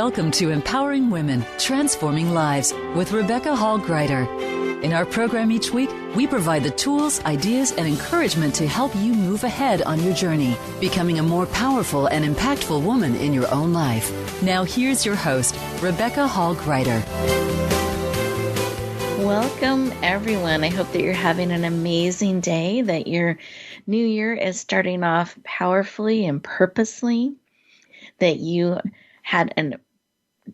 Welcome to Empowering Women, Transforming Lives with Rebecca Hall Gruyter. In our program each week, we provide the tools, ideas, and encouragement to help you move ahead on your journey, becoming a more powerful and impactful woman in your own life. Now here's your host, Rebecca Hall Gruyter. Welcome, everyone. I hope that you're having an amazing day, that your new year is starting off powerfully and purposely, that you had an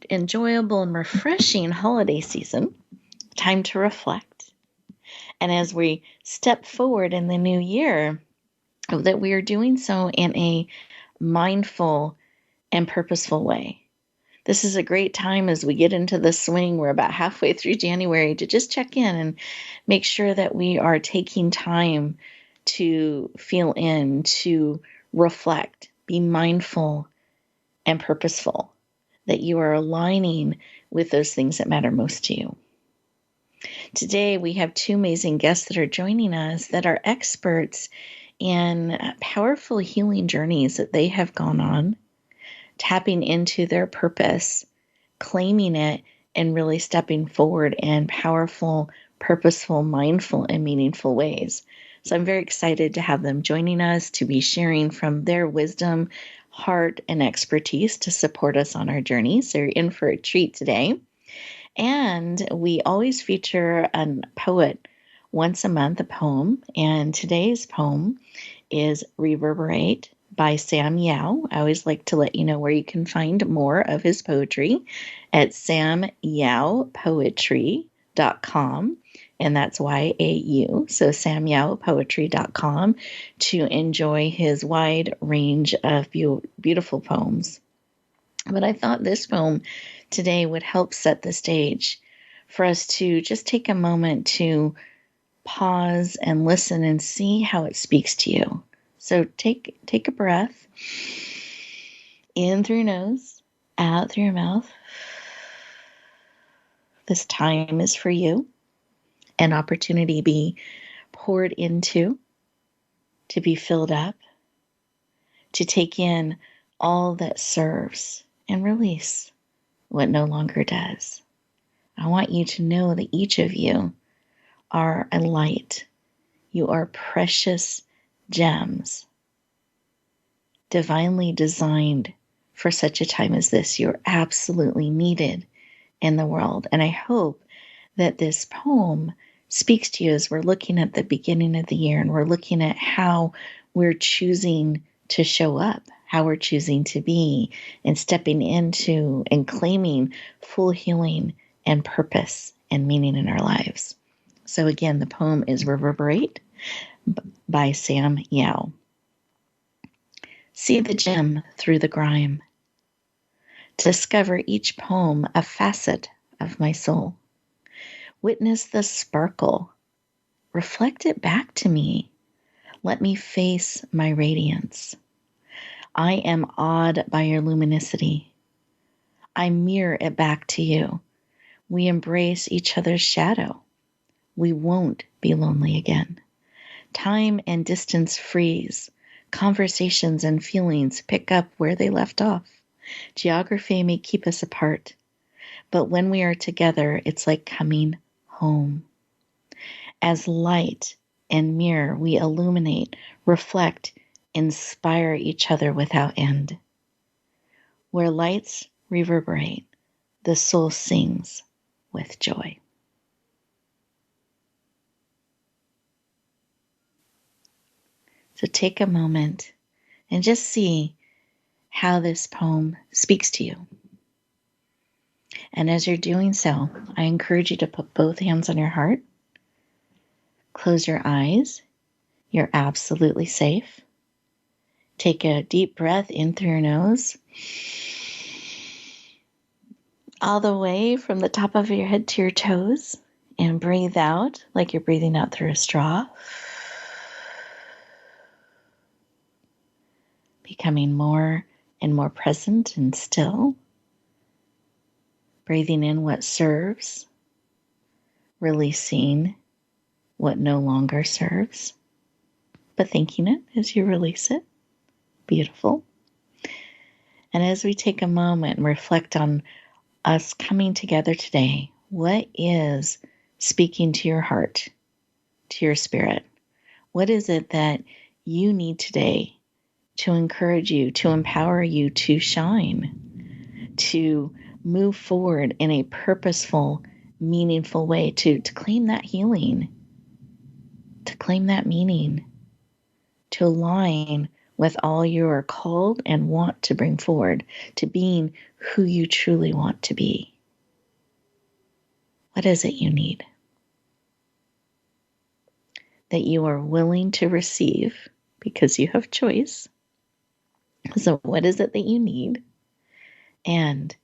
enjoyable and refreshing holiday season, time to reflect. And as we step forward in the new year, that we are doing so in a mindful and purposeful way. This is a great time as we get into the swing. We're about halfway through January to just check in and make sure that we are taking time to feel in, to reflect, be mindful and purposeful, that you are aligning with those things that matter most to you. Today, we have two amazing guests that are joining us that are experts in powerful healing journeys that they have gone on, tapping into their purpose, claiming it, and really stepping forward in powerful, purposeful, mindful, and meaningful ways. So I'm very excited to have them joining us, to be sharing from their wisdom, heart, and expertise to support us on our journey. So you're in for a treat today. And we always feature a poet once a month, a poem. And today's poem is Reverberate by Sam Yao. I always like to let you know where you can find more of his poetry at samyaopoetry.com. And that's YAU. So samyaopoetry.com to enjoy his wide range of beautiful poems. But I thought this poem today would help set the stage for us to just take a moment to pause and listen and see how it speaks to you. So take a breath in through your nose, out through your mouth. This time is for you. An opportunity to be poured into, to be filled up, to take in all that serves and release what no longer does. I want you to know that each of you are a light. You are precious gems, divinely designed for such a time as this. You're absolutely needed in the world. And I hope that this poem speaks to you as we're looking at the beginning of the year and we're looking at how we're choosing to show up, how we're choosing to be, and stepping into and claiming full healing and purpose and meaning in our lives. So again, the poem is Reverberate by Sam Yao. See the gem through the grime. Discover each poem a facet of my soul. Witness the sparkle. Reflect it back to me. Let me face my radiance. I am awed by your luminosity. I mirror it back to you. We embrace each other's shadow. We won't be lonely again. Time and distance freeze. Conversations and feelings pick up where they left off. Geography may keep us apart, but when we are together, it's like coming home. As light and mirror, we illuminate, reflect, inspire each other without end. Where lights reverberate, the soul sings with joy. So take a moment and just see how this poem speaks to you. And as you're doing so, I encourage you to put both hands on your heart. Close your eyes. You're absolutely safe. Take a deep breath in through your nose, all the way from the top of your head to your toes, and breathe out like you're breathing out through a straw. Becoming more and more present and still. Breathing in what serves, releasing what no longer serves, but thanking it as you release it. Beautiful. And as we take a moment and reflect on us coming together today, what is speaking to your heart, to your spirit? What is it that you need today to encourage you, to empower you to shine, to move forward in a purposeful, meaningful way, to claim that healing, to claim that meaning, to align with all you are called and want to bring forward, to being who you truly want to be? What is it you need? That you are willing to receive because you have choice. So what is it that you need and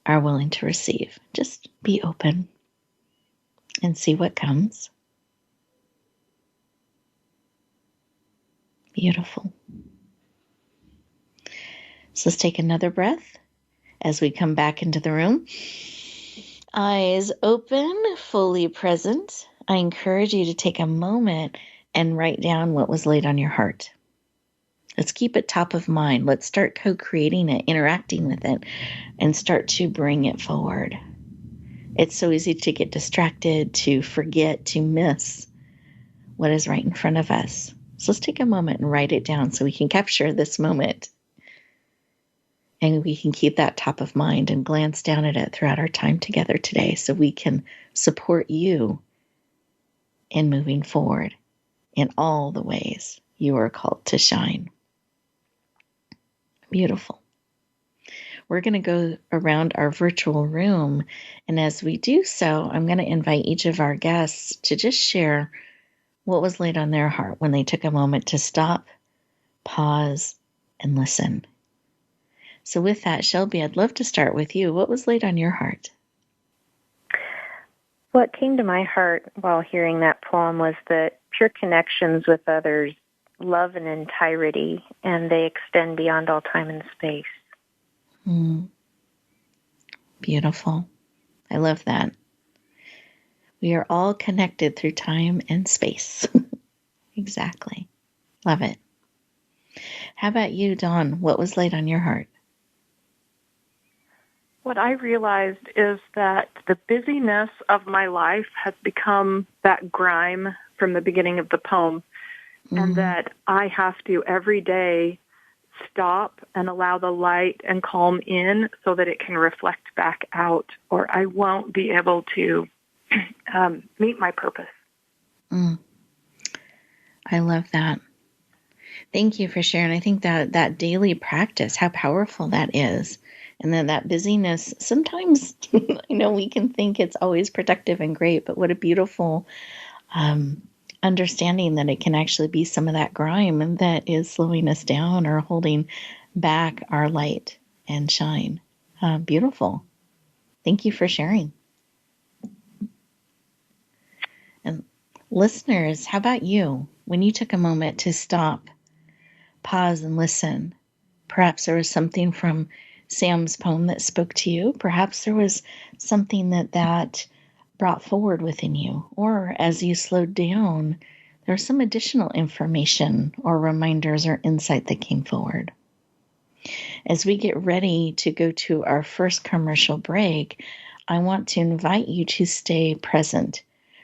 are willing to receive? Just be open and see what comes. Beautiful. So let's take another breath as we come back into the room. Eyes open, fully present. I encourage you to take a moment and write down what was laid on your heart. Let's keep it top of mind. Let's start co-creating it, interacting with it, and start to bring it forward. It's so easy to get distracted, to forget, to miss what is right in front of us. So let's take a moment and write it down so we can capture this moment. And we can keep that top of mind and glance down at it throughout our time together today so we can support you in moving forward in all the ways you are called to shine. Beautiful. We're going to go around our virtual room, and as we do so, I'm going to invite each of our guests to just share what was laid on their heart when they took a moment to stop, pause, and listen. So with that, Shelby, I'd love to start with you. What was laid on your heart? What came to my heart while hearing that poem was that pure connections with others love an entirety, and they extend beyond all time and space. Beautiful. I love that. We are all connected through time and space. Exactly. Love it. How about you, Dawn? What was laid on your heart? What I realized is that the busyness of my life has become that grime from the beginning of the poem, and that I have to every day stop and allow the light and calm in so that it can reflect back out, or I won't be able to meet my purpose. I love that. Thank you for sharing. I think that daily practice, how powerful that is. And then that busyness, sometimes, I know we can think it's always productive and great, but what a beautiful understanding that it can actually be some of that grime and that is slowing us down or holding back our light and shine. Beautiful. Thank you for sharing. And listeners, how about you? When you took a moment to stop, pause, and listen, perhaps there was something from Sam's poem that spoke to you. Perhaps there was something that brought forward within you, or as you slowed down, there was some additional information or reminders or insight that came forward. As we get ready to go to our first commercial break, I want to invite you to stay present.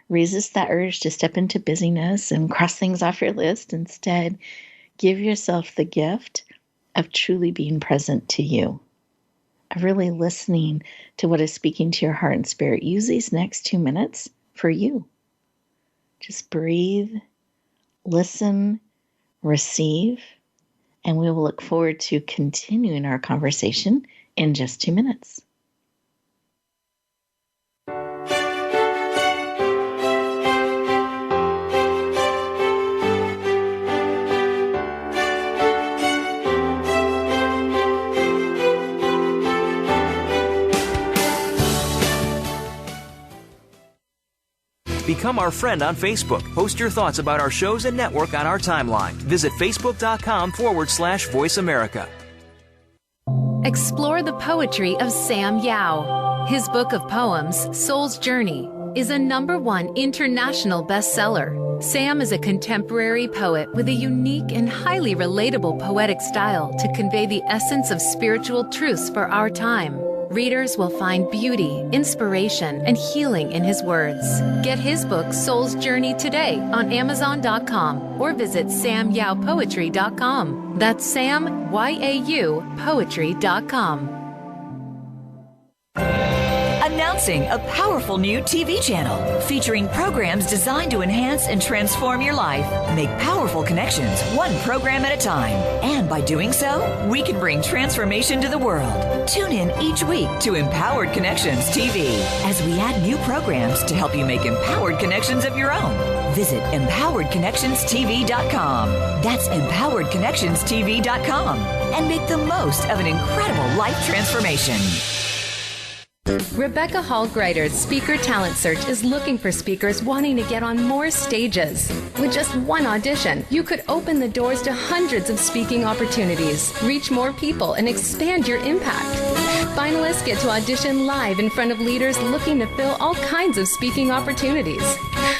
Resist that urge to step into busyness and cross things off your list. Instead, give yourself the gift of truly being present to you, of really listening to what is speaking to your heart and spirit. Use these next 2 minutes for you. Just breathe, listen, receive, and we will look forward to continuing our conversation in just 2 minutes. Become our friend on Facebook. Post your thoughts about our shows and network on our timeline. Visit facebook.com/Voice America. Explore the poetry of Sam Yao. His book of poems, Soul's Journey, is a #1 international bestseller. Sam is a contemporary poet with a unique and highly relatable poetic style to convey the essence of spiritual truths for our time. Readers will find beauty, inspiration, and healing in his words. Get his book, Soul's Journey, today on Amazon.com or visit samyaupoetry.com. That's Sam, Y-A-U, poetry.com. Announcing a powerful new TV channel featuring programs designed to enhance and transform your life. Make powerful connections, one program at a time. And by doing so, we can bring transformation to the world. Tune in each week to Empowered Connections TV as we add new programs to help you make empowered connections of your own. Visit empoweredconnectionstv.com. That's empoweredconnectionstv.com. And make the most of an incredible life transformation. Rebecca Hall Gruyter's Speaker Talent Search is looking for speakers wanting to get on more stages. With just one audition, you could open the doors to hundreds of speaking opportunities, reach more people, and expand your impact. Finalists get to audition live in front of leaders looking to fill all kinds of speaking opportunities.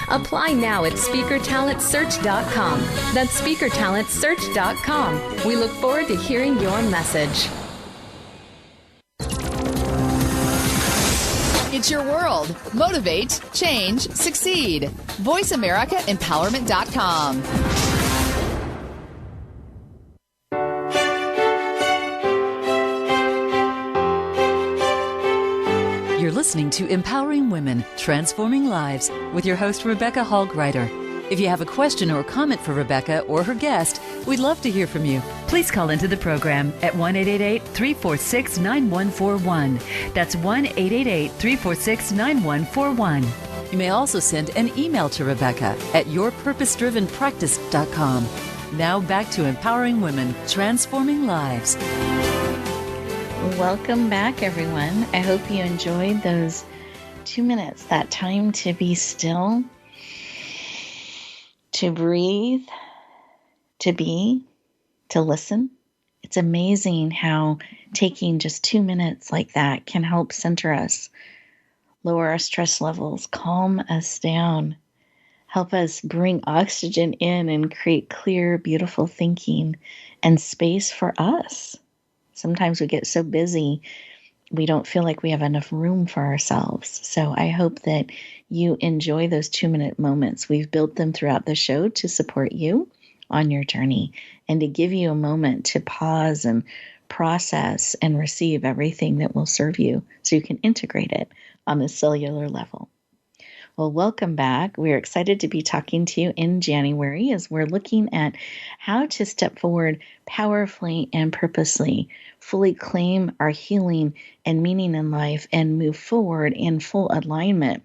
Apply now at speakertalentsearch.com. That's speakertalentsearch.com. We look forward to hearing your message. It's your world. Motivate, change, succeed. VoiceAmericaEmpowerment.com. You're listening to Empowering Women, Transforming Lives with your host, Rebecca Hall Gruyter. If you have a question or comment for Rebecca or her guest, we'd love to hear from you. Please call into the program at 1-888-346-9141. That's 1-888-346-9141. You may also send an email to Rebecca at yourpurposedrivenpractice.com. Now back to Empowering Women, Transforming Lives. Welcome back, everyone. I hope you enjoyed those 2 minutes, that time to be still, to breathe, to be, to listen. It's amazing how taking just 2 minutes like that can help center us, lower our stress levels, calm us down, help us bring oxygen in and create clear, beautiful thinking and space for us. Sometimes we get so busy, we don't feel like we have enough room for ourselves. So I hope that you enjoy those 2-minute moments. We've built them throughout the show to support you on your journey and to give you a moment to pause and process and receive everything that will serve you so you can integrate it on the cellular level. Well, welcome back. We're excited to be talking to you in January as we're looking at how to step forward powerfully and purposely, fully claim our healing and meaning in life, and move forward in full alignment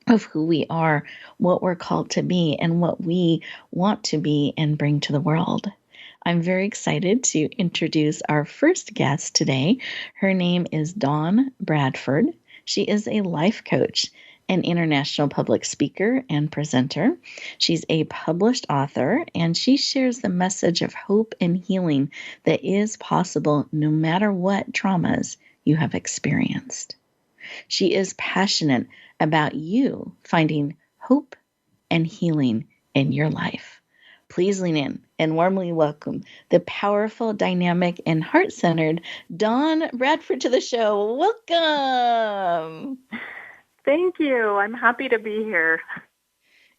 of who we are, what we're called to be, and what we want to be and bring to the world. I'm very excited to introduce our first guest today. Her name is Dawn Bradford. She is a life coach, an international public speaker and presenter. She's a published author, and she shares the message of hope and healing that is possible no matter what traumas you have experienced. She is passionate about you finding hope and healing in your life. Please lean in and warmly welcome the powerful, dynamic, and heart-centered Dawn Bradford to the show. Welcome. Thank you. I'm happy to be here.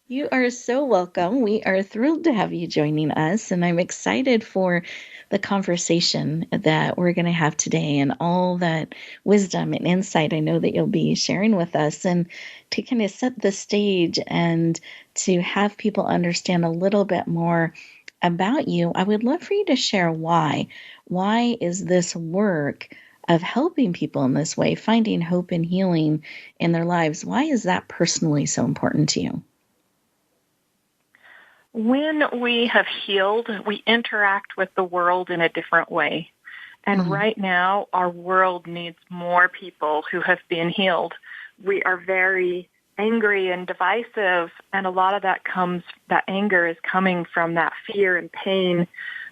You are so welcome. We are thrilled to have you joining us, and I'm excited for the conversation that we're going to have today and all that wisdom and insight I know that you'll be sharing with us, and to kind of set the stage and to have people understand a little bit more about you. I would love for you to share why. Why is this work of helping people in this way, finding hope and healing in their lives, why is that personally so important to you? When we have healed, we interact with the world in a different way. And right now, our world needs more people who have been healed. We are very angry and divisive, and a lot of that anger is coming from that fear and pain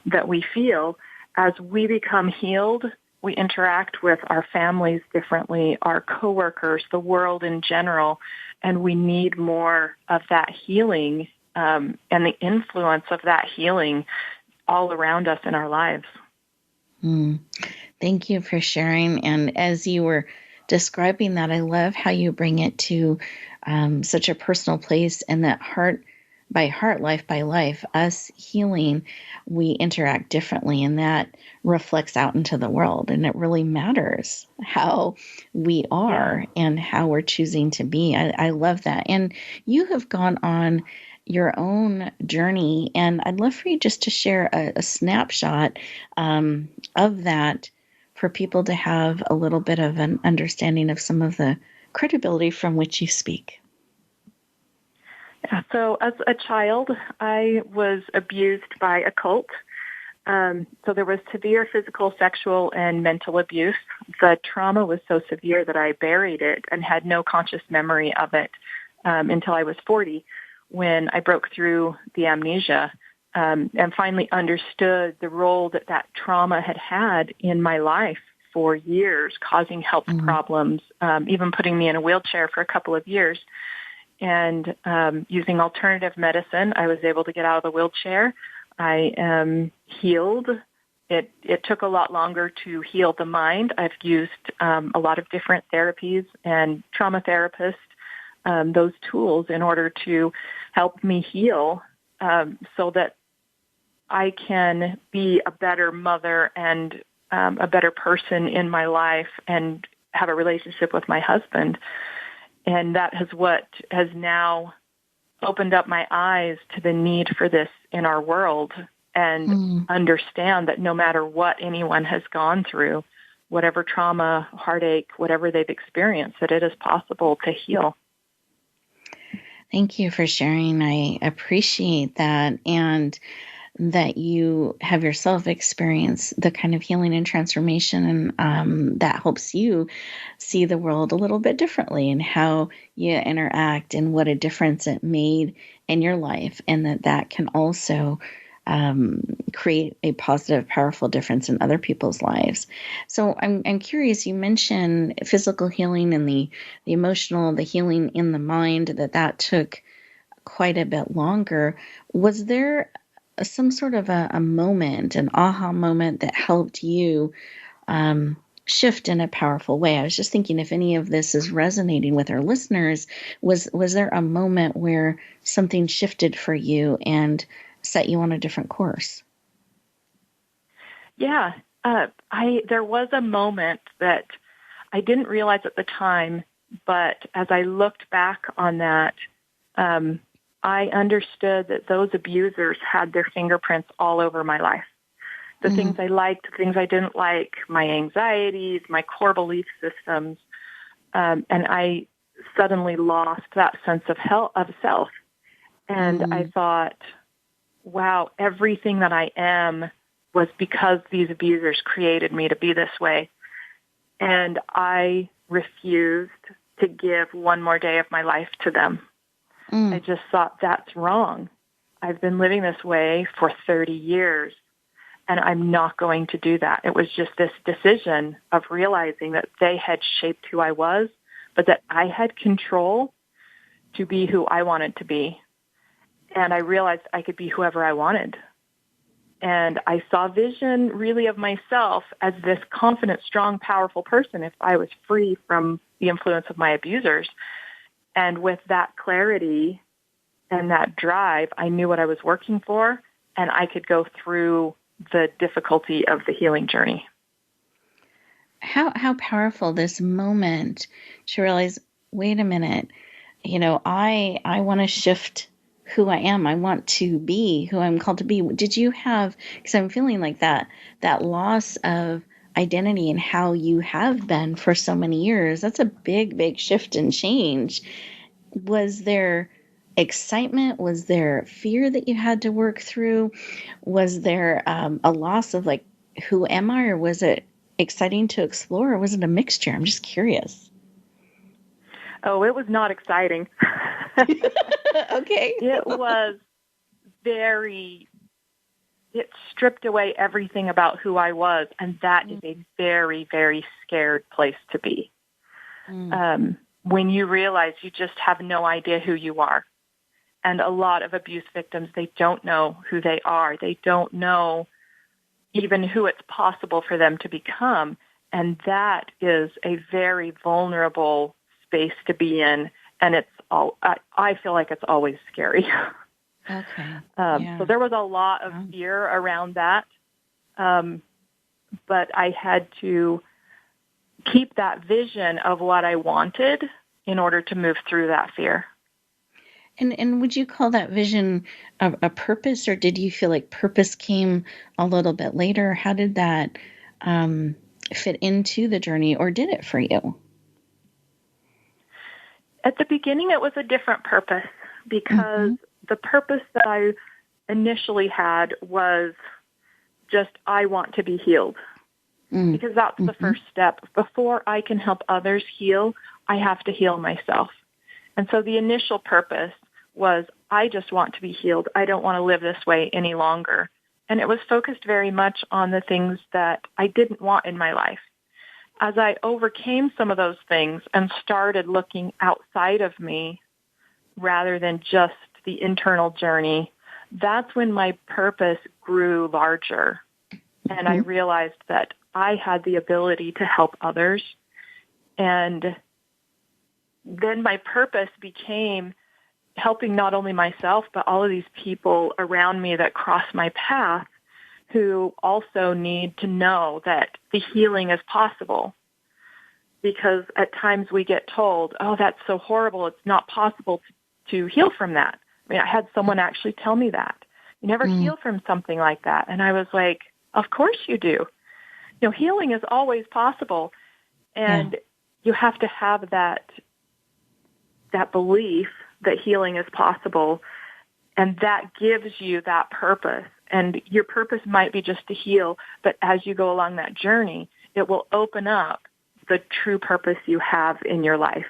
that we feel. As we become healed, we interact with our families differently, our coworkers, the world in general, and we need more of that healing and the influence of that healing all around us in our lives. Thank you for sharing. And as you were describing that, I love how you bring it to such a personal place, and that heart by heart, life by life, us healing, we interact differently, and that reflects out into the world. And it really matters how we are and how we're choosing to be. I love that. And you have gone on your own journey, and I'd love for you just to share a snapshot of that for people to have a little bit of an understanding of some of the credibility from which you speak. Yeah, so as a child, I was abused by a cult. So there was severe physical, sexual, and mental abuse. The trauma was so severe that I buried it and had no conscious memory of it until I was 40, when I broke through the amnesia and finally understood the role that that trauma had in my life for years, causing health problems, even putting me in a wheelchair for a couple of years. And using alternative medicine, I was able to get out of the wheelchair. I am healed. It took a lot longer to heal the mind. I've used a lot of different therapies and trauma therapists, those tools in order to help me heal so that I can be a better mother and a better person in my life and have a relationship with my husband. And that is what has now opened up my eyes to the need for this in our world, and understand that no matter what anyone has gone through, whatever trauma, heartache, whatever they've experienced, that it is possible to heal. Thank you for sharing. I appreciate that. And that you have yourself experienced the kind of healing and transformation, and that helps you see the world a little bit differently, and how you interact, and what a difference it made in your life, and that can also create a positive, powerful difference in other people's lives. So I'm curious, you mentioned physical healing and the emotional, the healing in the mind, that took quite a bit longer. Was there some sort of a moment, an aha moment that helped you shift in a powerful way? I was just thinking, if any of this is resonating with our listeners, was there a moment where something shifted for you and set you on a different course? Yeah, there was a moment that I didn't realize at the time, but as I looked back on that, I understood that those abusers had their fingerprints all over my life. The things I liked, the things I didn't like, my anxieties, my core belief systems, and I suddenly lost that sense of self. And I thought, wow, everything that I am was because these abusers created me to be this way. And I refused to give one more day of my life to them. I just thought, that's wrong. I've been living this way for 30 years, and I'm not going to do that. It was just this decision of realizing that they had shaped who I was, but that I had control to be who I wanted to be. And I realized I could be whoever I wanted. And I saw vision really of myself as this confident, strong, powerful person if I was free from the influence of my abusers. And with that clarity and that drive, I knew what I was working for, and I could go through the difficulty of the healing journey. How powerful this moment to realize, wait a minute, I want to shift who I am. I want to be who I'm called to be. Did you have, because I'm feeling like that loss of identity and how you have been for so many years, that's a big, big shift and change. Was there excitement? Was there fear that you had to work through? Was there a loss of like, who am I? Or was it exciting to explore? Or was it a mixture? I'm just curious. Oh, it was not exciting. Okay. It was it stripped away everything about who I was, and that is a very, very scared place to be. When you realize you just have no idea who you are, And a lot of abuse victims, they don't know who they are. They don't know even who it's possible for them to become. And that is a very vulnerable space to be in. And I feel like it's always scary. Okay. So there was a lot of fear around that. But I had to keep that vision of what I wanted in order to move through that fear. And would you call that vision a purpose, or did you feel like purpose came a little bit later? How did that fit into the journey, or did it for you? At the beginning, it was a different purpose, because the purpose that I initially had was just, I want to be healed. Because that's the first step. Before I can help others heal, I have to heal myself. And so the initial purpose was, I just want to be healed. I don't want to live this way any longer. And it was focused very much on the things that I didn't want in my life. As I overcame some of those things and started looking outside of me rather than just the internal journey, that's when my purpose grew larger. And I realized that I had the ability to help others. And then my purpose became helping not only myself, but all of these people around me that cross my path who also need to know that the healing is possible. Because at times we get told, oh, that's so horrible, it's not possible to heal from that. I mean, I had someone actually tell me that. You never heal from something like that. And I was like, of course you do. You know, healing is always possible. And you have to have that belief that healing is possible. And that gives you that purpose. And your purpose might be just to heal, but as you go along that journey, it will open up the true purpose you have in your life.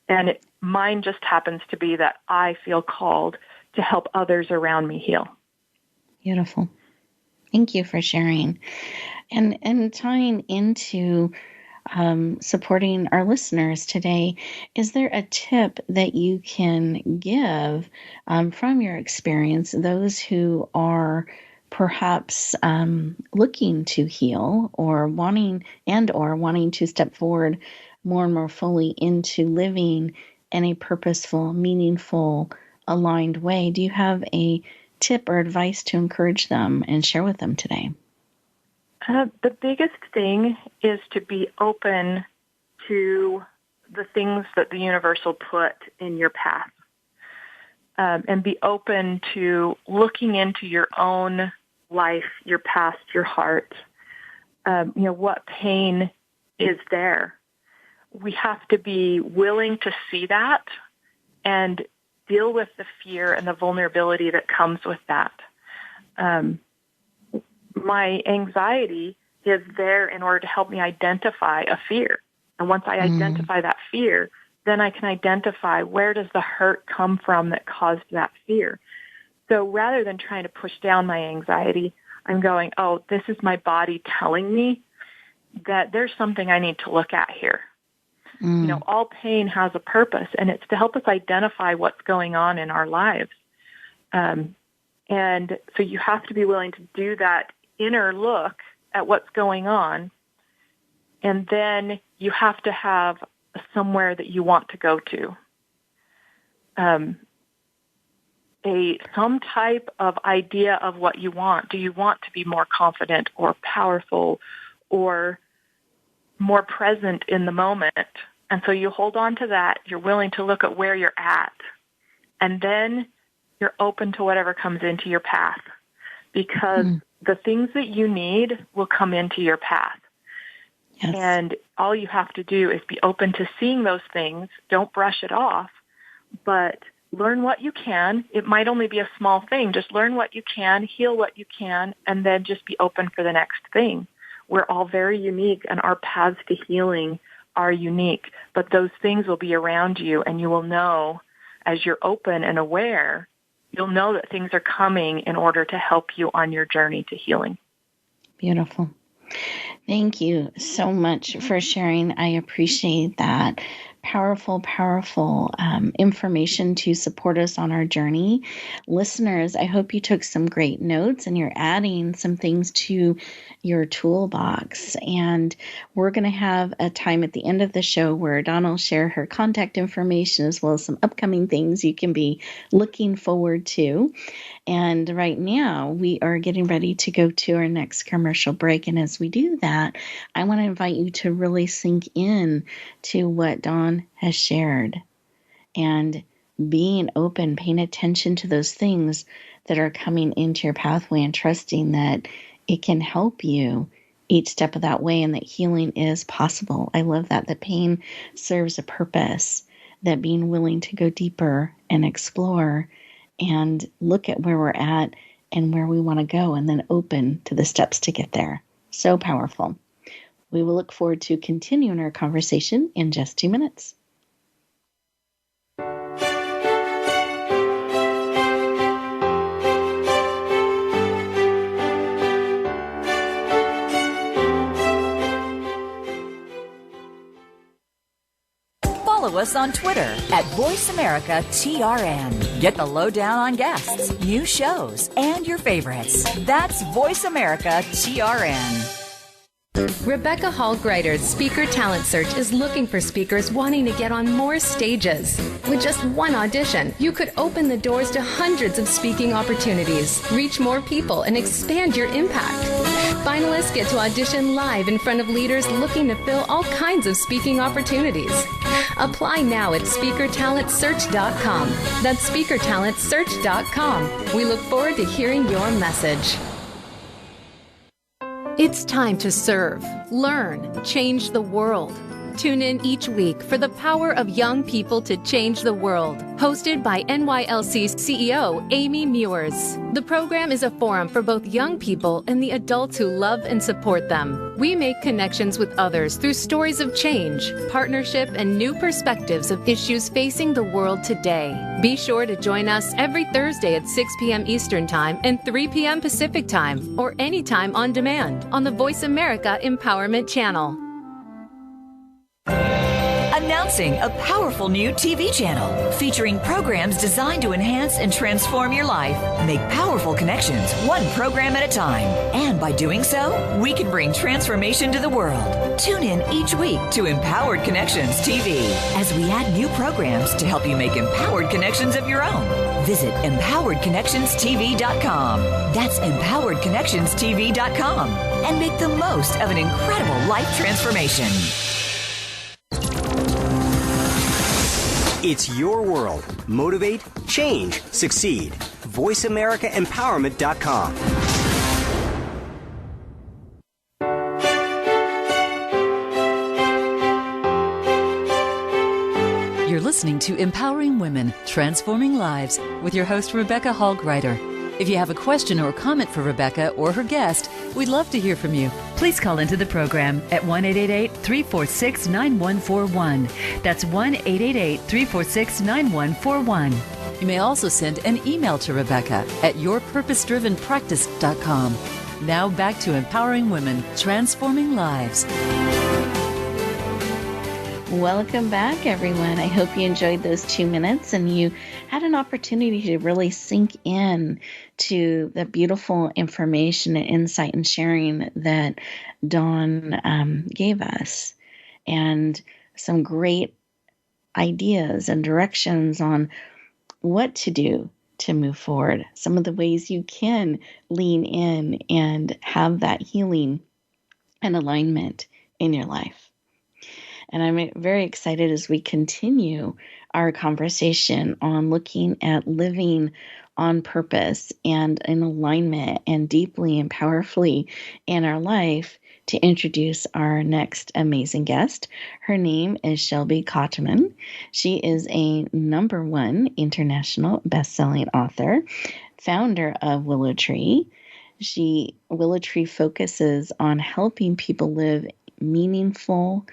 And mine just happens to be that I feel called to help others around me heal. Beautiful. Thank you for sharing. And tying into supporting our listeners today, is there a tip that you can give from your experience, those who are perhaps looking to heal or wanting to step forward more and more fully into living in a purposeful, meaningful, aligned way? Do you have a tip or advice to encourage them and share with them today? The biggest thing is to be open to the things that the universe will put in your path, and be open to looking into your own life, your past, your heart. What pain is there. We have to be willing to see that and deal with the fear and the vulnerability that comes with that. My anxiety is there in order to help me identify a fear. And once I identify that fear, then I can identify where does the hurt come from that caused that fear. So rather than trying to push down my anxiety, I'm going, oh, this is my body telling me that there's something I need to look at here. All pain has a purpose, and it's to help us identify what's going on in our lives. And so you have to be willing to do that inner look at what's going on, and then you have to have somewhere that you want to go to. Some type of idea of what you want. Do you want to be more confident or powerful or more present in the moment? And so you hold on to that. You're willing to look at where you're at. And then you're open to whatever comes into your path, because the things that you need will come into your path. Yes. And all you have to do is be open to seeing those things. Don't brush it off, but learn what you can. It might only be a small thing. Just learn what you can, heal what you can, and then just be open for the next thing. We're all very unique, and our paths to healing are unique, but those things will be around you, and you will know as you're open and aware, you'll know that things are coming in order to help you on your journey to healing. Beautiful. Thank you so much for sharing. I appreciate that. powerful, powerful information to support us on our journey. Listeners, I hope you took some great notes and you're adding some things to your toolbox. And we're going to have a time at the end of the show where Donna will share her contact information as well as some upcoming things you can be looking forward to. And right now, we are getting ready to go to our next commercial break. And as we do that, I want to invite you to really sink in to what Dawn has shared and being open, paying attention to those things that are coming into your pathway and trusting that it can help you each step of that way and that healing is possible. I love that pain serves a purpose, that being willing to go deeper and explore and look at where we're at and where we want to go and then open to the steps to get there. So powerful. We will look forward to continuing our conversation in just 2 minutes. Follow us on Twitter at VoiceAmericaTRN. Get the lowdown on guests, new shows, and your favorites. That's VoiceAmericaTRN. Rebecca Hall Gruyter's Speaker Talent Search is looking for speakers wanting to get on more stages. With just one audition, you could open the doors to hundreds of speaking opportunities, reach more people, and expand your impact. Finalists get to audition live in front of leaders looking to fill all kinds of speaking opportunities. Apply now at SpeakerTalentSearch.com. That's SpeakerTalentSearch.com. We look forward to hearing your message. It's time to serve, learn, change the world. Tune in each week for The Power of Young People to Change the World, hosted by NYLC's CEO, Amy Mewers. The program is a forum for both young people and the adults who love and support them. We make connections with others through stories of change, partnership, and new perspectives of issues facing the world today. Be sure to join us every Thursday at 6 p.m. Eastern Time and 3 p.m. Pacific Time, or anytime on demand on the Voice America Empowerment Channel. Announcing a powerful new TV channel featuring programs designed to enhance and transform your life. Make powerful connections, one program at a time. And by doing so, we can bring transformation to the world. Tune in each week to Empowered Connections TV as we add new programs to help you make empowered connections of your own. Visit empoweredconnectionstv.com. That's empoweredconnectionstv.com. And make the most of an incredible life transformation. It's your world. Motivate, change, succeed. VoiceAmericaEmpowerment.com. You're listening to Empowering Women, Transforming Lives with your host, Rebecca Hall Gruyter. If you have a question or comment for Rebecca or her guest, we'd love to hear from you. Please call into the program at 1-888-346-9141. That's 1-888-346-9141. You may also send an email to Rebecca at yourpurposedrivenpractice.com. Now back to Empowering Women, Transforming Lives. Welcome back, everyone. I hope you enjoyed those 2 minutes and you had an opportunity to really sink in to the beautiful information and insight and sharing that Dawn gave us, and some great ideas and directions on what to do to move forward, some of the ways you can lean in and have that healing and alignment in your life. And I'm very excited as we continue our conversation on looking at living on purpose and in alignment and deeply and powerfully in our life to introduce our next amazing guest. Her name is Shelby Kottemann. She is a #1 international best-selling author, founder of Willow Tree. Willow Tree focuses on helping people live meaningful,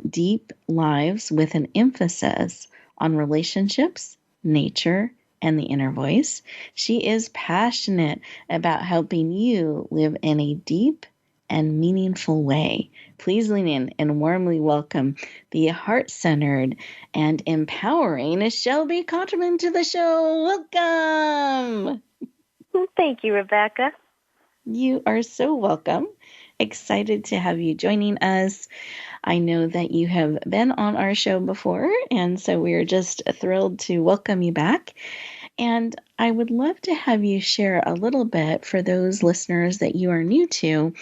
deep lives with an emphasis on relationships, nature, and the inner voice. She is passionate about helping you live in a deep and meaningful way. Please lean in and warmly welcome the heart-centered and empowering Shelby Kottemann to the show. Welcome. Thank you, Rebecca. You are so welcome. Excited to have you joining us. I know that you have been on our show before, and so we're just thrilled to welcome you back. And I would love to have you share a little bit for those listeners that you are new to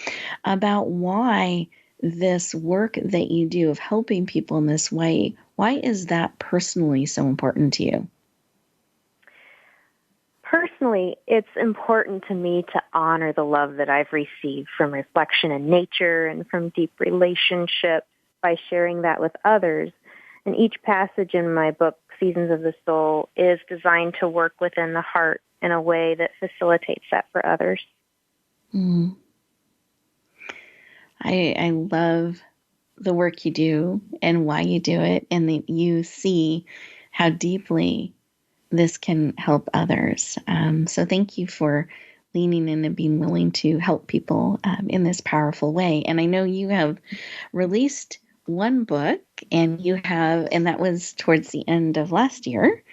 about why this work that you do of helping people in this way, why is that personally so important to you? Personally, it's important to me to honor the love that I've received from reflection in nature and from deep relationships by sharing that with others. And each passage in my book, Seasons of the Soul, is designed to work within the heart in a way that facilitates that for others. I love the work you do and why you do it, and that you see how deeply this can help others. So thank you for leaning in and being willing to help people in this powerful way. And I know you have released one book, and that was towards the end of last year,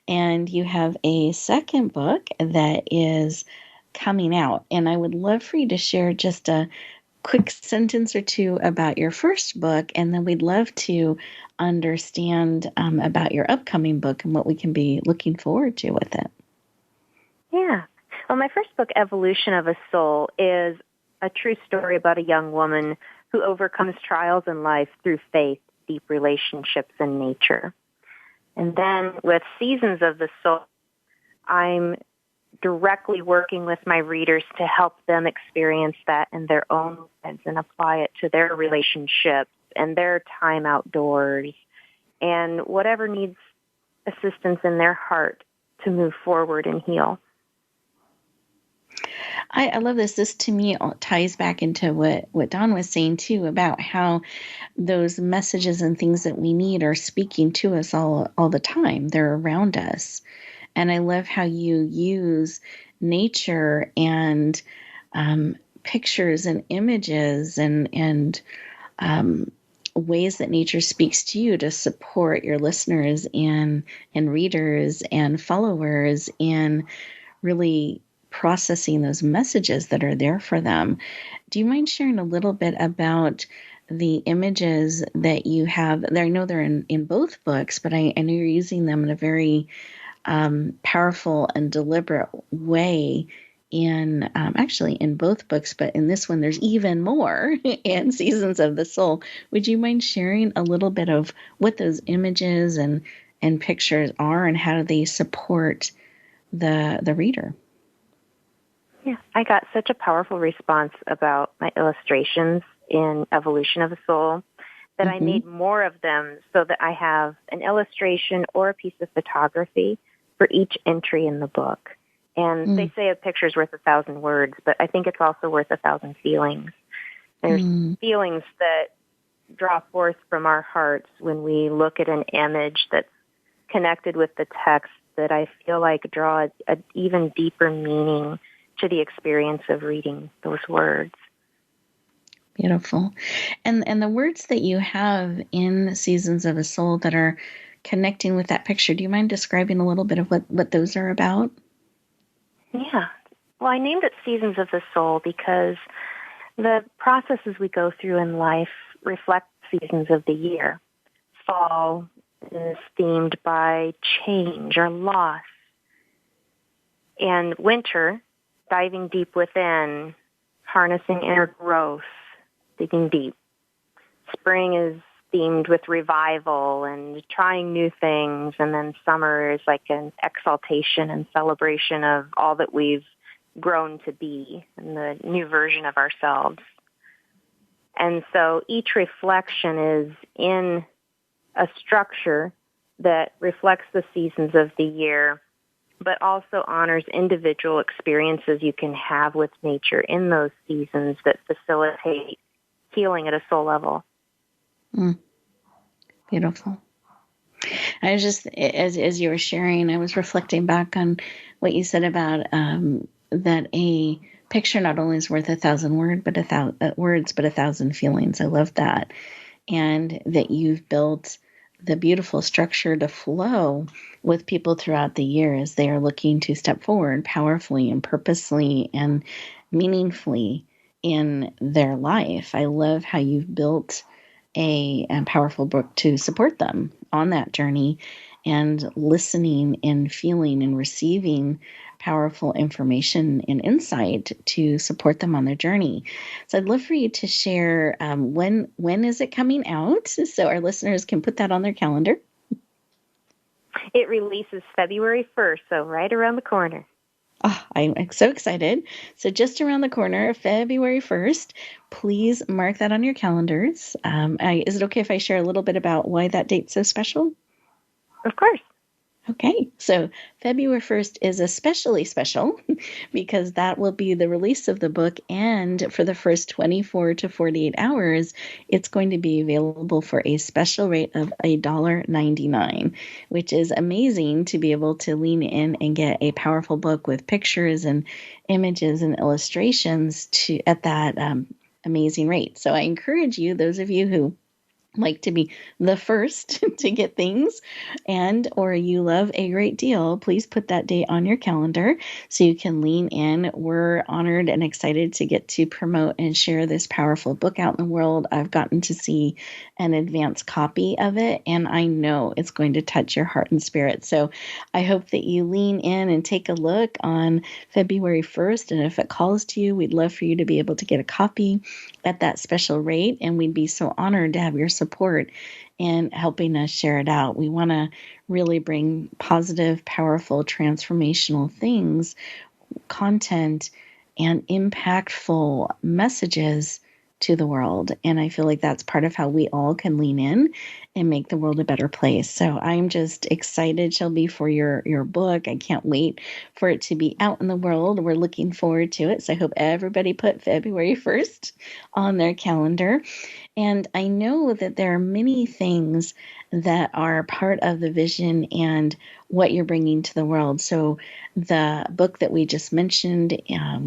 and you have a second book that is coming out. And I would love for you to share just a quick sentence or two about your first book, and then we'd love to understand about your upcoming book and what we can be looking forward to with it. Yeah. Well, my first book, Evolution of a Soul, is a true story about a young woman who overcomes trials in life through faith, deep relationships, and nature. And then with Seasons of the Soul, I'm directly working with my readers to help them experience that in their own lives and apply it to their relationships and their time outdoors and whatever needs assistance in their heart to move forward and heal. I love this. This to me ties back into what Dawn was saying too, about how those messages and things that we need are speaking to us all the time. They're around us. And I love how you use nature and pictures and images and ways that nature speaks to you to support your listeners and readers and followers in really processing those messages that are there for them. Do you mind sharing a little bit about the images that you have? I know they're in both books, but I know you're using them in a very powerful and deliberate way actually in both books, but in this one there's even more in Seasons of the Soul. Would you mind sharing a little bit of what those images and pictures are and how do they support the reader? Yeah, I got such a powerful response about my illustrations in Evolution of the Soul that I made more of them so that I have an illustration or a piece of photography for each entry in the book. And they say a picture's worth 1,000 words, but I think it's also worth 1,000 feelings. There's feelings that draw forth from our hearts when we look at an image that's connected with the text that I feel like draw an even deeper meaning to the experience of reading those words. Beautiful. And the words that you have in Seasons of a Soul that are connecting with that picture, do you mind describing a little bit of what those are about? Yeah. Well, I named it Seasons of the Soul because the processes we go through in life reflect seasons of the year. Fall is themed by change or loss. And winter, diving deep within, harnessing inner growth, digging deep. Spring is themed with revival and trying new things, and then summer is like an exaltation and celebration of all that we've grown to be and the new version of ourselves. And so each reflection is in a structure that reflects the seasons of the year, but also honors individual experiences you can have with nature in those seasons that facilitate healing at a soul level. Beautiful. I was just, as you were sharing, I was reflecting back on what you said about that a picture not only is worth 1,000 words, but 1,000 feelings. I love that. And that you've built the beautiful structure to flow with people throughout the year as they are looking to step forward powerfully and purposely and meaningfully in their life. I love how you've built a powerful book to support them on that journey and listening and feeling and receiving powerful information and insight to support them on their journey. So I'd love for you to share when is it coming out so our listeners can put that on their calendar. It releases February 1st, so right around the corner. Oh, I'm so excited. So just around the corner, February 1st, please mark that on your calendars. Is it okay if I share a little bit about why that date's so special? Of course. Okay, so February 1st is especially special because that will be the release of the book, and for the first 24 to 48 hours, it's going to be available for a special rate of $1.99, which is amazing to be able to lean in and get a powerful book with pictures and images and illustrations at that amazing rate. So I encourage you, those of you who like to be the first to get things or you love a great deal, please put that date on your calendar so you can lean in. We're honored and excited to get to promote and share this powerful book out in the world. I've gotten to see an advanced copy of it, and I know it's going to touch your heart and spirit. So I hope that you lean in and take a look on February 1st, and if it calls to you, we'd love for you to be able to get a copy at that special rate, and we'd be so honored to have your support in helping us share it out. We want to really bring positive, powerful, transformational things, content, and impactful messages to the world. And I feel like that's part of how we all can lean in and make the world a better place. So I'm just excited, Shelby, for your book. I can't wait for it to be out in the world. We're looking forward to it. So I hope everybody put February 1st on their calendar. And I know that there are many things that are part of the vision and what you're bringing to the world. So the book that we just mentioned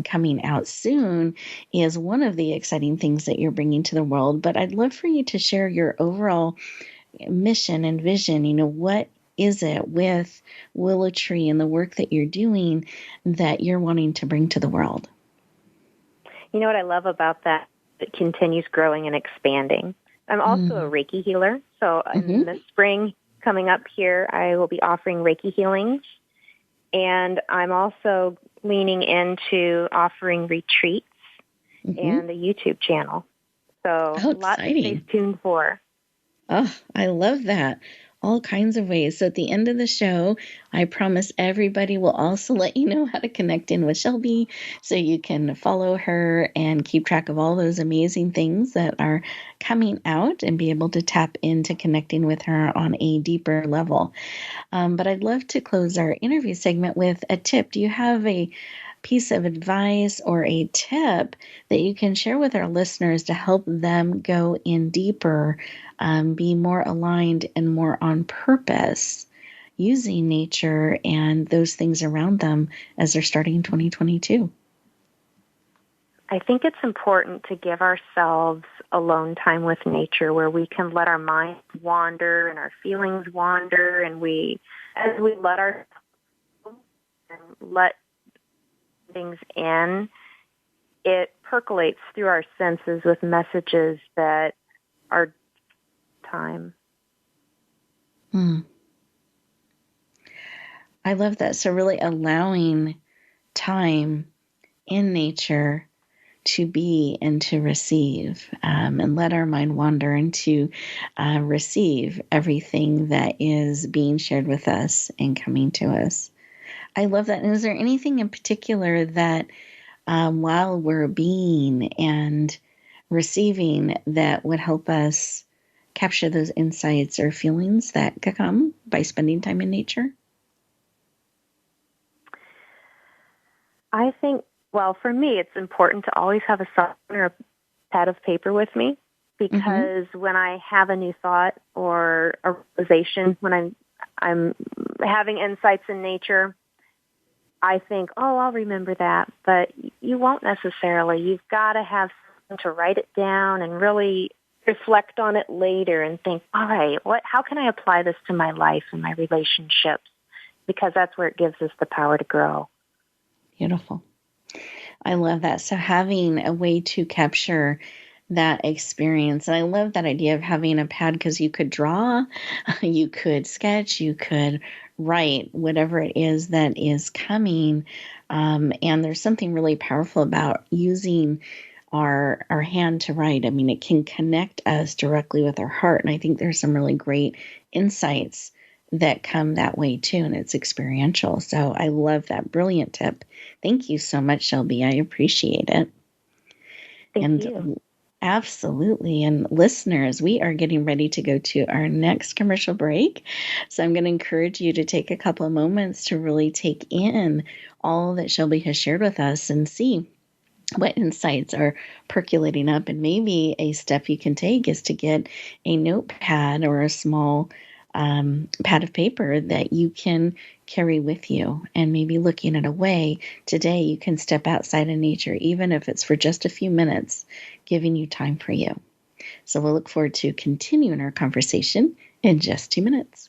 coming out soon is one of the exciting things that you're bringing to the world. But I'd love for you to share your overall mission and vision. What is it with Willow Tree and the work that you're doing that you're wanting to bring to the world? You know what I love about that? It continues growing and expanding. I'm also a Reiki healer. So in the spring coming up here, I will be offering Reiki healings. And I'm also leaning into offering retreats and the YouTube channel. So lots to stay tuned for. Oh, I love that. All kinds of ways. So at the end of the show, I promise everybody will also let you know how to connect in with Shelby so you can follow her and keep track of all those amazing things that are coming out and be able to tap into connecting with her on a deeper level. But I'd love to close our interview segment with a tip. Do you have a piece of advice or a tip that you can share with our listeners to help them go in deeper, be more aligned and more on purpose using nature and those things around them as they're starting 2022? I think it's important to give ourselves alone time with nature where we can let our minds wander and our feelings wander, and as we let things in, it percolates through our senses with messages that are time. I love that. So really allowing time in nature to be and to receive, and let our mind wander and to receive everything that is being shared with us and coming to us. I love that. And is there anything in particular that while we're being and receiving that would help us capture those insights or feelings that could come by spending time in nature? I think, well, for me, it's important to always have a sign or a pad of paper with me, because when I have a new thought or a realization, when I'm having insights in nature, I think, oh, I'll remember that, but you won't necessarily. You've got to have something to write it down and really reflect on it later and think, all right, how can I apply this to my life and my relationships? Because that's where it gives us the power to grow. Beautiful. I love that. So having a way to capture that experience. And I love that idea of having a pad, because you could draw, you could sketch, you could write whatever it is that is coming. And there's something really powerful about using our hand to write. I mean, it can connect us directly with our heart. And I think there's some really great insights that come that way too. And it's experiential. So I love that. Brilliant tip. Thank you so much, Shelby. I appreciate it. Thank you. Absolutely. And listeners, we are getting ready to go to our next commercial break. So I'm going to encourage you to take a couple of moments to really take in all that Shelby has shared with us and see what insights are percolating up. And maybe a step you can take is to get a notepad or a small pad of paper that you can carry with you, and maybe looking at a way today you can step outside in nature, even if it's for just a few minutes, giving you time for you. So we'll look forward to continuing our conversation in just 2 minutes.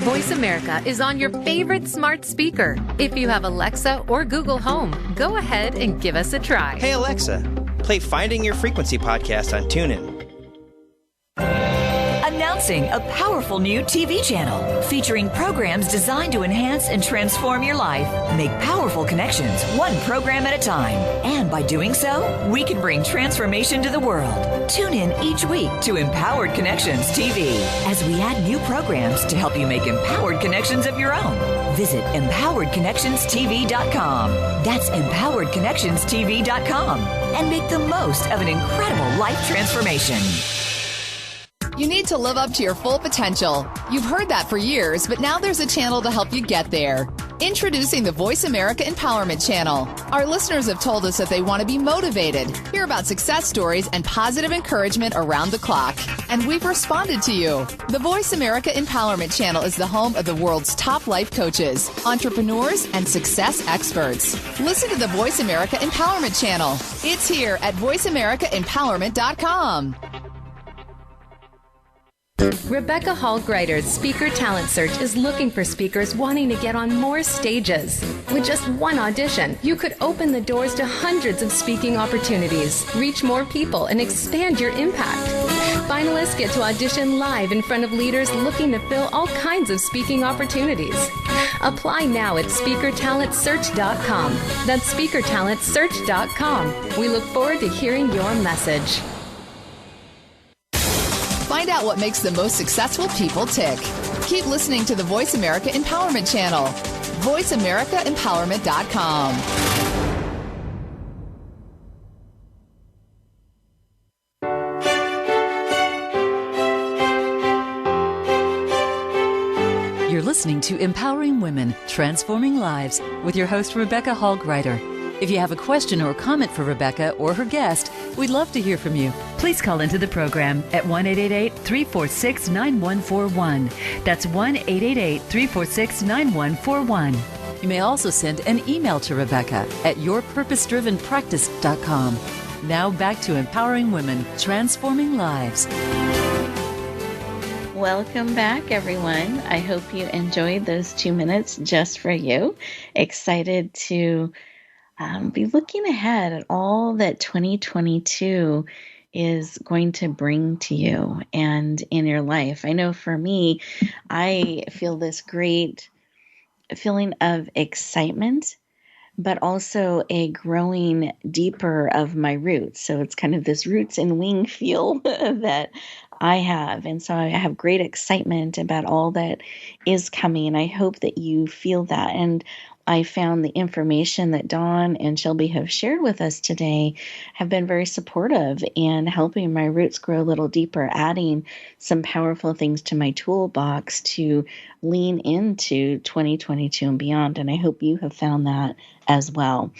Voice America is on your favorite smart speaker. If you have Alexa or Google Home, go ahead and give us a try. Hey Alexa, play Finding Your Frequency podcast on TuneIn. Announcing a powerful new TV channel featuring programs designed to enhance and transform your life. Make powerful connections, one program at a time. And by doing so, we can bring transformation to the world. Tune in each week to Empowered Connections TV as we add new programs to help you make empowered connections of your own. Visit empoweredconnectionstv.com. That's empoweredconnectionstv.com. And make the most of an incredible life transformation. You need to live up to your full potential. You've heard that for years, but now there's a channel to help you get there. Introducing the Voice America Empowerment Channel. Our listeners have told us that they want to be motivated, hear about success stories, and positive encouragement around the clock. And we've responded to you. The Voice America Empowerment Channel is the home of the world's top life coaches, entrepreneurs, and success experts. Listen to the Voice America Empowerment Channel. It's here at voiceamericaempowerment.com. Rebecca Hall Gruyter's Speaker Talent Search is looking for speakers wanting to get on more stages. With just one audition, you could open the doors to hundreds of speaking opportunities, reach more people, and expand your impact. Finalists get to audition live in front of leaders looking to fill all kinds of speaking opportunities. Apply now at speakertalentsearch.com. That's speakertalentsearch.com. We look forward to hearing your message. Find out what makes the most successful people tick. Keep listening to the Voice America Empowerment Channel. VoiceAmericaEmpowerment.com. You're listening to Empowering Women, Transforming Lives with your host, Rebecca Hall Gruyter. If you have a question or comment for Rebecca or her guest, we'd love to hear from you. Please call into the program at 1-888-346-9141. That's 1-888-346-9141. You may also send an email to Rebecca at yourpurposedrivenpractice.com. Now back to Empowering Women, Transforming Lives. Welcome back, everyone. I hope you enjoyed those 2 minutes just for you. Excited to be looking ahead at all that 2022 is going to bring to you and in your life. I know for me, I feel this great feeling of excitement, but also a growing deeper of my roots. So it's kind of this roots and wing feel that I have. And so I have great excitement about all that is coming. And I hope that you feel that. And I found the information that Dawn and Shelby have shared with us today have been very supportive in helping my roots grow a little deeper, adding some powerful things to my toolbox to lean into 2022 and beyond. And I hope you have found that as well.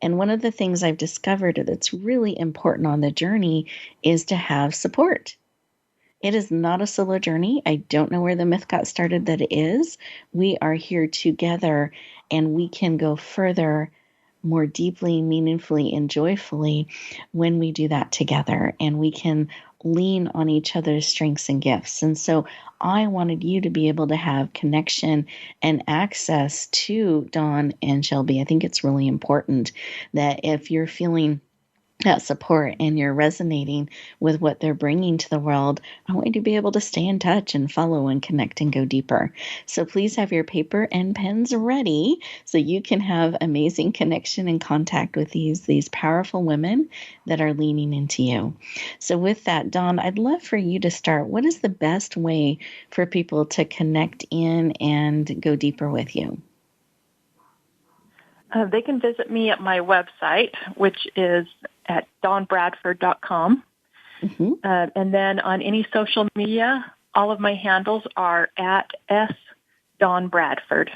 And one of the things I've discovered that's really important on the journey is to have support. It is not a solo journey. I don't know where the myth got started that it is. We are here together, and we can go further, more deeply, meaningfully, and joyfully when we do that together, and we can lean on each other's strengths and gifts. And so I wanted you to be able to have connection and access to Dawn and Shelby. I think it's really important that if you're feeling that support and you're resonating with what they're bringing to the world, I want you to be able to stay in touch and follow and connect and go deeper. So please have your paper and pens ready so you can have amazing connection and contact with these powerful women that are leaning into you. So with that, Dawn, I'd love for you to start. What is the best way for people to connect in and go deeper with you? They can visit me at my website, which is at dawnbradford.com. Mm-hmm. And then on any social media, all of my handles are at @dawnbradford.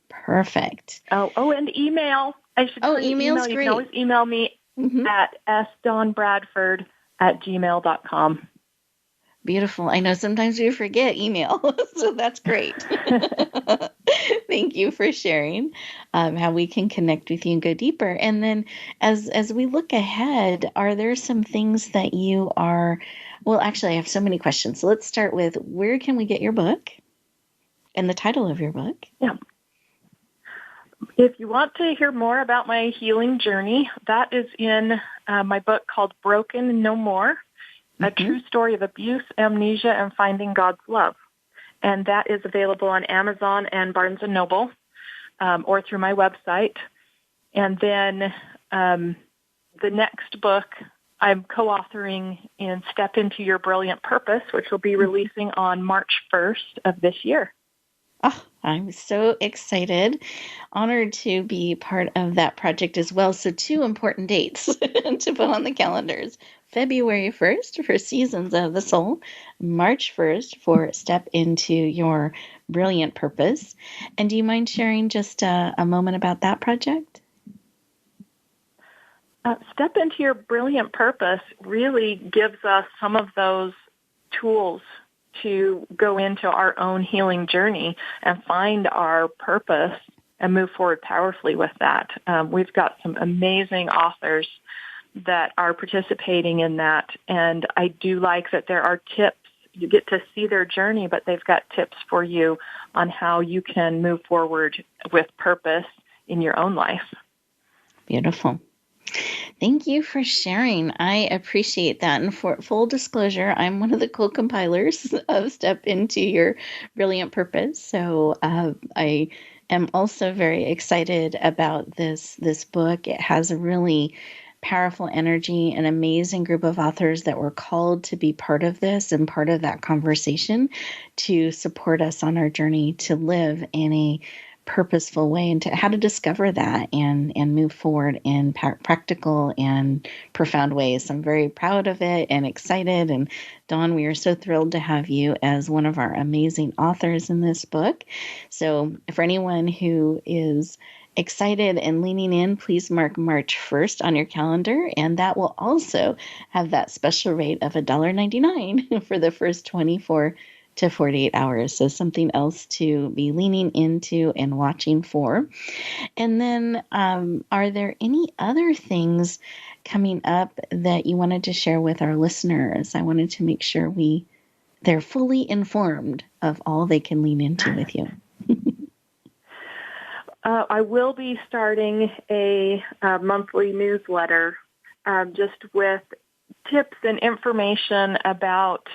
Perfect. Oh, and email. I should tell you, email's email. You great. can always email me at sdawnbradford@gmail.com. Beautiful. I know sometimes we forget email, so that's great. Thank you for sharing how we can connect with you and go deeper. And then as we look ahead, are there some things that you are, well, actually, I have so many questions. So let's start with, where can we get your book and the title of your book? Yeah. If you want to hear more about my healing journey, that is in my book called Broken No More, A True Story of Abuse, Amnesia, and Finding God's Love. And that is available on Amazon and Barnes & Noble, or through my website. And then the next book I'm co-authoring in Step Into Your Brilliant Purpose, which will be releasing on March 1st of this year. Oh, I'm so excited. Honored to be part of that project as well. So 2 important dates to put on the calendars. February 1st for Seasons of the Soul, March 1st for Step Into Your Brilliant Purpose. And do you mind sharing just a moment about that project? Step Into Your Brilliant Purpose really gives us some of those tools to go into our own healing journey and find our purpose and move forward powerfully with that. We've got some amazing authors that are participating in that, and I do like that there are tips. You get to see their journey, but they've got tips for you on how you can move forward with purpose in your own life. Beautiful. Thank you for sharing. I appreciate that. And for full disclosure, I'm one of the co-compilers of Step Into Your Brilliant Purpose. So I am also very excited about this book. It has a really powerful energy, an amazing group of authors that were called to be part of this and part of that conversation to support us on our journey to live in a purposeful way and to how to discover that and move forward in practical and profound ways. I'm very proud of it and excited. And Dawn, we are so thrilled to have you as one of our amazing authors in this book. So for anyone who is excited and leaning in, please mark March 1st on your calendar. And that will also have that special rate of $1.99 for the first 24 to 48 hours. So something else to be leaning into and watching for. And then are there any other things coming up that you wanted to share with our listeners? I wanted to make sure they're fully informed of all they can lean into with you. I will be starting a monthly newsletter just with tips and information about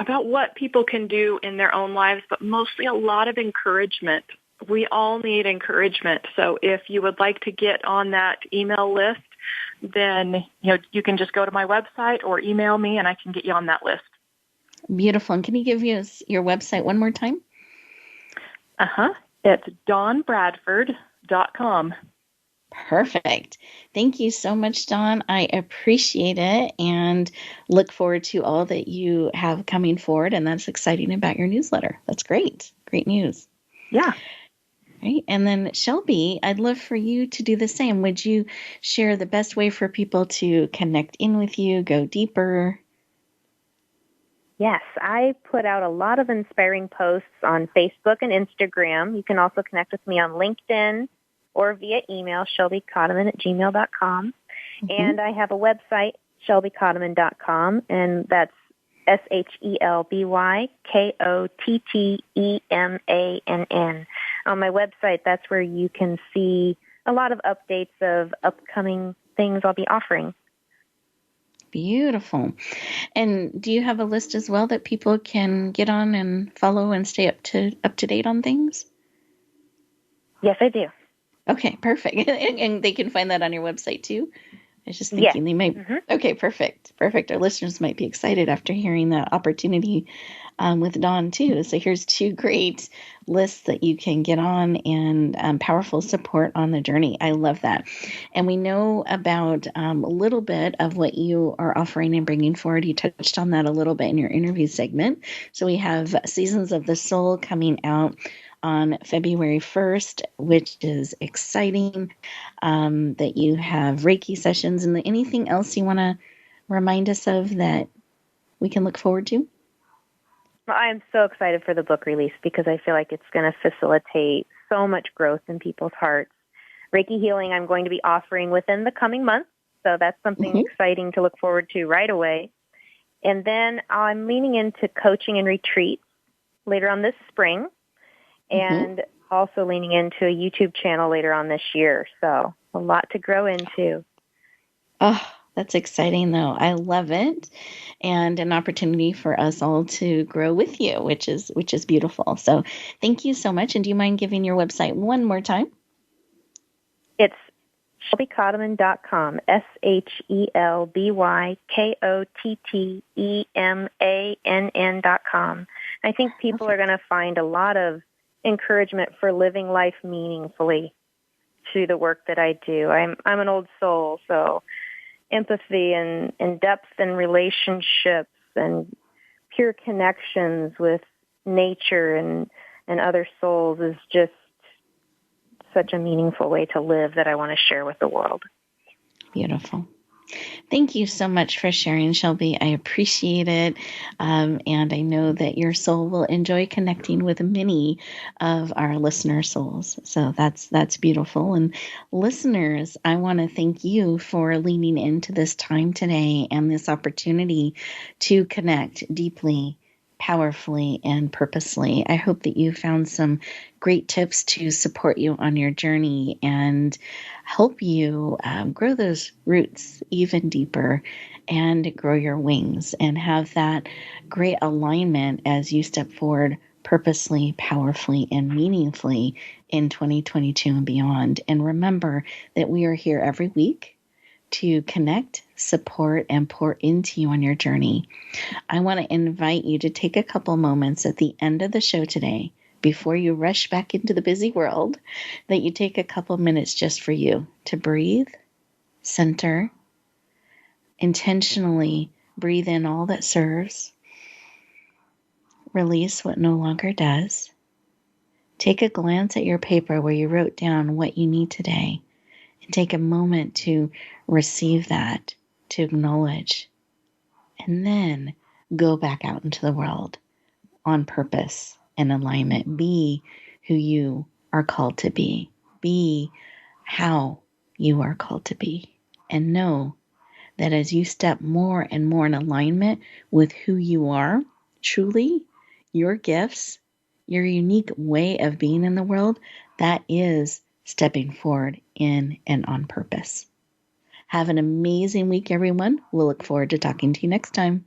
what people can do in their own lives, but mostly a lot of encouragement. We all need encouragement. So if you would like to get on that email list, then you can just go to my website or email me and I can get you on that list. Beautiful. And can you give us your website one more time? It's dawnbradford.com. Perfect. Thank you so much, Dawn. I appreciate it and look forward to all that you have coming forward. And that's exciting about your newsletter. That's great. Great news. Yeah. Right. And then Shelby, I'd love for you to do the same. Would you share the best way for people to connect in with you, go deeper? Yes, I put out a lot of inspiring posts on Facebook and Instagram. You can also connect with me on LinkedIn or via email, shelbykottemann@gmail.com. And I have a website, shelbykottemann.com, and that's ShelbyKottemann. On my website, that's where you can see a lot of updates of upcoming things I'll be offering. Beautiful. And do you have a list as well that people can get on and follow and stay up to date on things? Yes, I do. Okay, perfect. And they can find that on your website too? I was just thinking they might. Okay, perfect. Perfect. Our listeners might be excited after hearing that opportunity with Dawn too. So here's 2 great lists that you can get on and powerful support on the journey. I love that. And we know about a little bit of what you are offering and bringing forward. You touched on that a little bit in your interview segment. So we have Seasons of the Soul coming out on February 1st, which is exciting, that you have Reiki sessions and anything else you want to remind us of that we can look forward to? Well, I am so excited for the book release because I feel like it's going to facilitate so much growth in people's hearts. Reiki healing I'm going to be offering within the coming months, so that's something exciting to look forward to right away. And then I'm leaning into coaching and retreats later on this spring. And also leaning into a YouTube channel later on this year. So a lot to grow into. Oh, that's exciting, though. I love it. And an opportunity for us all to grow with you, which is beautiful. So thank you so much. And do you mind giving your website one more time? It's ShelbyKottemann.com, ShelbyKottemann.com. I think people are going to find a lot of encouragement for living life meaningfully through the work that I do. I'm an old soul, so empathy and depth and relationships and pure connections with nature and other souls is just such a meaningful way to live that I want to share with the world. Beautiful. Thank you so much for sharing, Shelby. I appreciate it. And I know that your soul will enjoy connecting with many of our listener souls. So that's beautiful. And listeners, I want to thank you for leaning into this time today and this opportunity to connect deeply, powerfully, and purposely. I hope that you found some great tips to support you on your journey and help you grow those roots even deeper and grow your wings and have that great alignment as you step forward purposely, powerfully, and meaningfully in 2022 and beyond. And remember that we are here every week to connect, support, and pour into you on your journey. I want to invite you to take a couple moments at the end of the show today, before you rush back into the busy world, that you take a couple minutes just for you to breathe, center, intentionally breathe in all that serves, release what no longer does. Take a glance at your paper where you wrote down what you need today, and take a moment to receive that, to acknowledge, and then go back out into the world on purpose and alignment. Be who you are called to be. Be how you are called to be. And know that as you step more and more in alignment with who you are, truly, your gifts, your unique way of being in the world, that is stepping forward in and on purpose. Have an amazing week, everyone. We'll look forward to talking to you next time.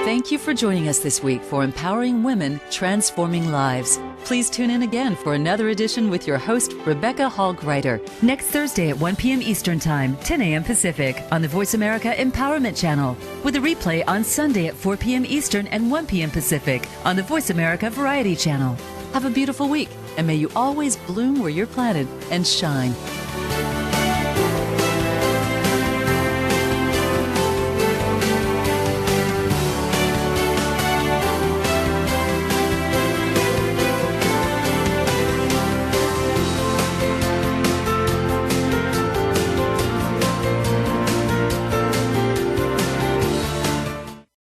Thank you for joining us this week for Empowering Women, Transforming Lives. Please tune in again for another edition with your host, Rebecca Hall Gruyter, next Thursday at 1 p.m. Eastern Time, 10 a.m. Pacific, on the Voice America Empowerment Channel, with a replay on Sunday at 4 p.m. Eastern and 1 p.m. Pacific on the Voice America Variety Channel. Have a beautiful week, and may you always bloom where you're planted and shine.